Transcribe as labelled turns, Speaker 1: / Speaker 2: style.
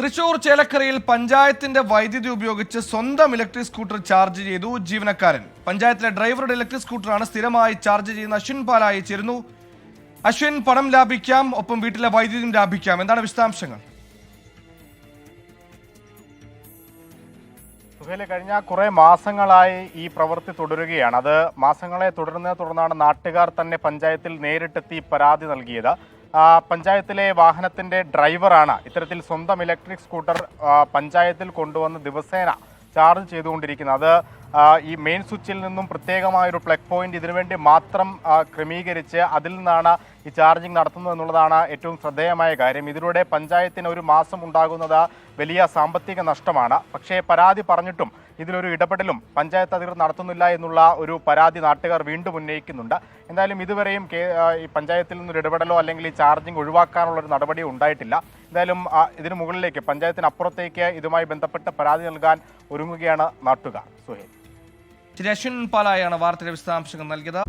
Speaker 1: തൃശൂർ ചേലക്കരയിൽ പഞ്ചായത്തിന്റെ വൈദ്യുതി ഉപയോഗിച്ച് സ്വന്തം ഇലക്ട്രിക് സ്കൂട്ടർ ചാർജ് ചെയ്തു ജീവനക്കാരൻ. പഞ്ചായത്തിലെ ഡ്രൈവറുടെ ഇലക്ട്രിക് സ്കൂട്ടറാണ് സ്ഥിരമായി ചാർജ് ചെയ്യുന്ന അശ്വിൻ പാലായി ചേരുന്നു. അശ്വിൻ, പണം ലാഭിക്കാം, ഒപ്പം വീട്ടിലെ വൈദ്യുതിയും ലാഭിക്കാം. എന്താണ് വിശദാംശങ്ങൾ?
Speaker 2: കഴിഞ്ഞ കുറെ മാസങ്ങളായി ഈ പ്രവൃത്തി തുടരുകയാണ്. അത് മാസങ്ങളെ തുടർന്നാണ് നാട്ടുകാർ തന്നെ പഞ്ചായത്തിൽ നേരിട്ടെത്തി പരാതി നൽകിയത്. പഞ്ചായത്തിലെ വാഹനത്തിന്റെ ഡ്രൈവറാണ് ഇത്തരത്തിൽ സ്വന്തം ഇലക്ട്രിക് സ്കൂട്ടർ പഞ്ചായത്തിൽ കൊണ്ടുവന്ന് ദിവസേന ചാർജ് ചെയ്തുകൊണ്ടിരിക്കുന്നത്. അത് ഈ മെയിൻ സ്വിച്ചിൽ നിന്നും പ്രത്യേകമായൊരു പ്ലഗ് പോയിന്റ് ഇതിനുവേണ്ടി മാത്രം ക്രമീകരിച്ച് അതിൽ നിന്നാണ് ഈ ചാർജിങ് നടത്തുന്നത് എന്നുള്ളതാണ് ഏറ്റവും ശ്രദ്ധേയമായ കാര്യം. ഇതിലൂടെ പഞ്ചായത്തിന് ഒരു മാസം ഉണ്ടാകുന്നത് വലിയ സാമ്പത്തിക നഷ്ടമാണ്. പക്ഷേ പരാതി പറഞ്ഞിട്ടും ഇതിലൊരു ഇടപെടലും പഞ്ചായത്ത് അധികൃതർ നടത്തുന്നില്ല എന്നുള്ള ഒരു പരാതി നാട്ടുകാർ വീണ്ടും ഉന്നയിക്കുന്നുണ്ട്. എന്തായാലും ഇതുവരെയും ഈ പഞ്ചായത്തിൽ നിന്നൊരു ഇടപെടലോ അല്ലെങ്കിൽ ഈ ചാർജിങ് ഒഴിവാക്കാനുള്ള ഒരു നടപടിയോ ഉണ്ടായിട്ടില്ല. എന്തായാലും ഇതിനു മുകളിലേക്ക് പഞ്ചായത്തിനപ്പുറത്തേക്ക് ഇതുമായി ബന്ധപ്പെട്ട് പരാതി നൽകാൻ ഒരുങ്ങുകയാണ് നാട്ടുകാർ. സുഹേൽ,
Speaker 1: അശ്വിൻ പാലായാണ് വാർത്തയുടെ വിശദാംശങ്ങൾ നൽകിയത്.